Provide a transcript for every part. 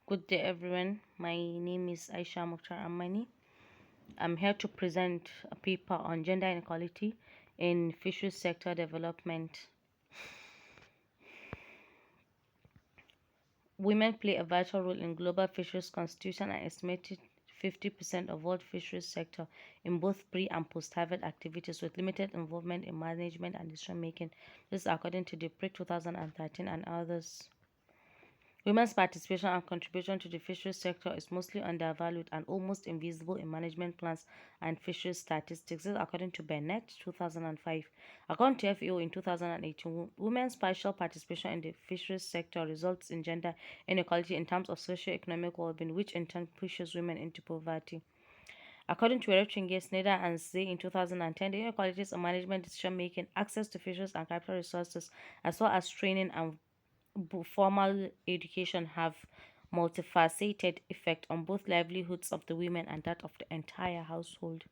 Good day, everyone. My name is Aisha Mukhtar Amani. I'm here to present a paper on gender inequality in fisheries sector development. Women play a vital role in global fisheries constitution and estimated 50% of world fisheries sector in both pre and post harvest activities with limited involvement in management and decision making. This is according to the PRIC 2013 and others. Women's participation and contribution to the fisheries sector is mostly undervalued and almost invisible in management plans and fisheries statistics. This is according to Bennett, 2005. According to FAO in 2018, women's partial participation in the fisheries sector results in gender inequality in terms of socio-economic well-being, which in turn pushes women into poverty. According to Eritrea, Snyder and Zay in 2010, the inequalities in management decision making, access to fisheries and capital resources, as well as training and formal education have multifaceted effect on both livelihoods of the women and that of the entire household.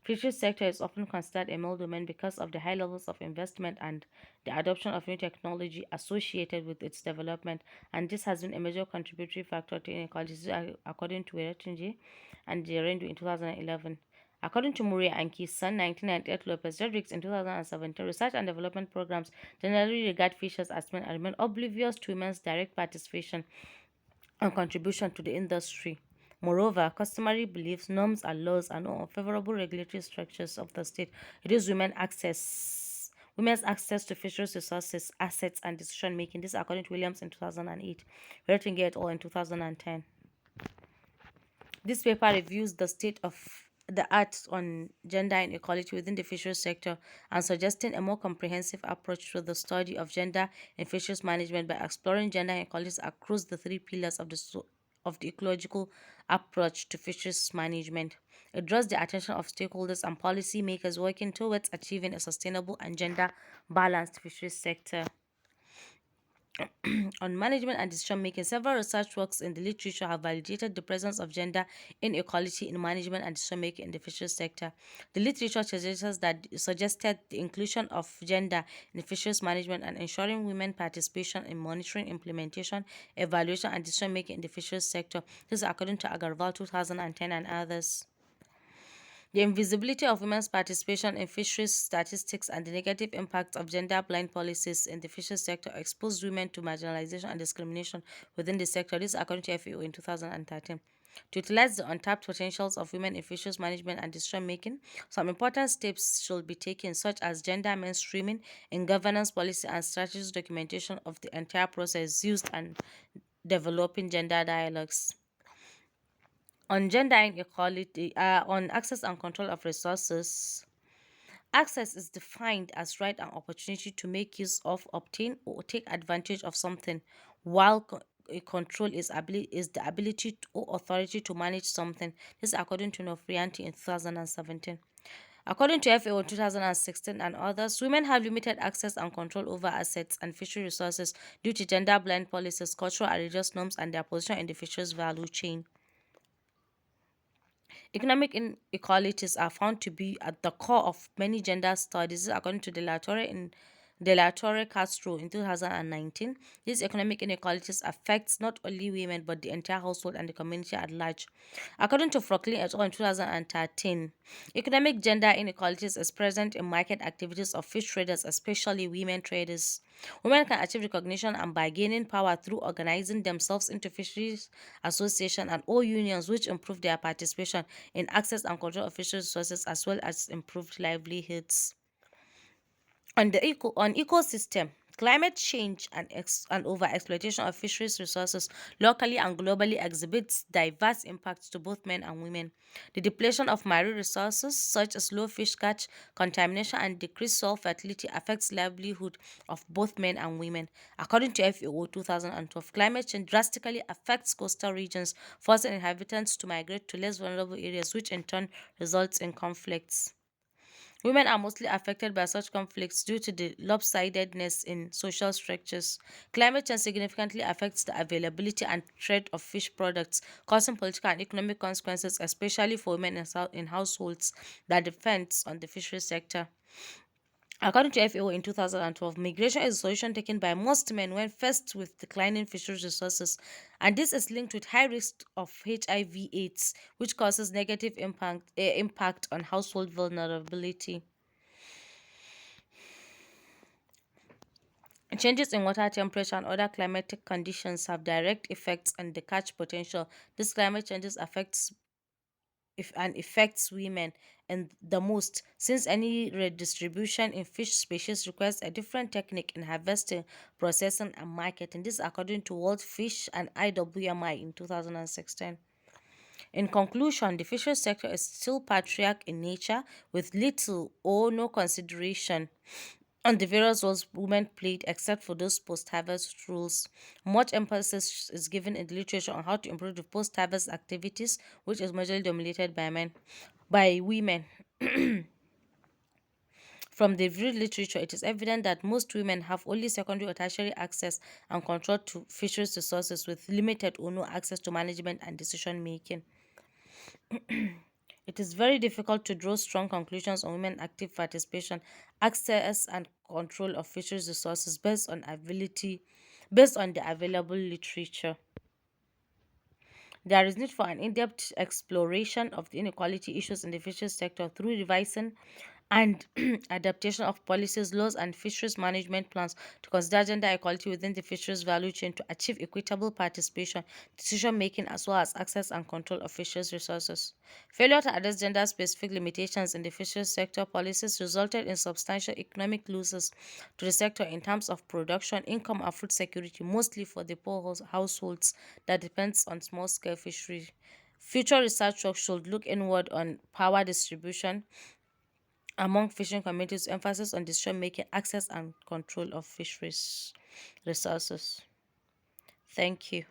Fisheries sector is often considered a male domain because of the high levels of investment and the adoption of new technology associated with its development, and this has been a major contributory factor to inequalities, according to Weretunji and Jerendu in 2011. According to Muria and Kisan, 1998, Lopez Rodriguez in 2017, research and development programs generally regard fishers as men and remain oblivious to women's direct participation and contribution to the industry. Moreover, customary beliefs, norms, and laws and unfavorable regulatory structures of the state reduce women's access to fisheries resources, assets, and decision making. This according to Williams in 2008, Rating et al. In 2010. This paper reviews the state of the art on gender inequality within the fisheries sector and suggesting a more comprehensive approach to the study of gender in fisheries management by exploring gender inequalities across the three pillars of the ecological approach to fisheries management. It draws the attention of stakeholders and policy makers working towards achieving a sustainable and gender balanced fisheries sector. On management and decision making, several research works in the literature have validated the presence of gender inequality in management and decision making in the fisheries sector. The literature suggested the inclusion of gender in fisheries management and ensuring women participation in monitoring, implementation, evaluation, and decision making in the fisheries sector. This is according to Agarwal 2010 and others. The invisibility of women's participation in fisheries statistics and the negative impact of gender blind policies in the fisheries sector exposed women to marginalization and discrimination within the sector. This is according to FAO in 2013. To utilize the untapped potentials of women in fisheries management and decision making, some important steps should be taken, such as gender mainstreaming in governance policy and strategies documentation of the entire process used and developing gender dialogues. On gender inequality, on access and control of resources, access is defined as right and opportunity to make use of, obtain, or take advantage of something, while control is the ability or authority to manage something. This is according to Nofrianti in 2017. According to FAO 2016 and others, women have limited access and control over assets and fishery resources due to gender blind policies, cultural and religious norms, and their position in the fisheries value chain. Economic inequalities are found to be at the core of many gender studies, according to De La Torre Castro in 2019. These economic inequalities affects not only women but the entire household and the community at large. According to Franklin et al. In 2013, economic gender inequalities is present in market activities of fish traders, especially women traders. Women can achieve recognition and bargaining power through organizing themselves into fisheries association and all unions, which improve their participation in access and control of fisheries resources as well as improved livelihoods. On ecosystem, climate change and overexploitation of fisheries resources locally and globally exhibits diverse impacts to both men and women. The depletion of marine resources such as low fish catch, contamination, and decreased soil fertility affects livelihood of both men and women. According to FAO 2012, climate change drastically affects coastal regions, forcing inhabitants to migrate to less vulnerable areas, which in turn results in conflicts. Women are mostly affected by such conflicts due to the lopsidedness in social structures. Climate change significantly affects the availability and trade of fish products, causing political and economic consequences, especially for women in households that depend on the fishery sector. According to FAO in 2012, migration is a solution taken by most men when faced with declining fisheries resources, and this is linked with high risk of HIV/AIDS, which causes negative impact on household vulnerability. Changes in water temperature and other climatic conditions have direct effects on the catch potential. This climate changes affects if and affects women and the most, since any redistribution in fish species requires a different technique in harvesting, processing, and marketing. This according to World Fish and IWMI in 2016. In conclusion, the fisheries sector is still patriarch in nature, with little or no consideration on the various roles women played, except for those post harvest roles. Much emphasis is given in the literature on how to improve the post harvest activities, which is majorly dominated by women. From the real literature, it is evident that most women have only secondary or tertiary access and control to fisheries resources with limited or no access to management and decision making. It is very difficult to draw strong conclusions on women active participation, access, and control of fisheries resources based on the available literature. There is need for an in-depth exploration of the inequality issues in the fisheries sector through revising and adaptation of policies, laws, and fisheries management plans to consider gender equality within the fisheries value chain to achieve equitable participation, decision making, as well as access and control of fisheries resources. Failure to address gender specific limitations in the fisheries sector policies resulted in substantial economic losses to the sector in terms of production, income, and food security, mostly for the poor households that depends on small scale fishery. Future research work should look inward on power distribution among fishing communities, emphasis on decision making, access, and control of fisheries resources. Thank you.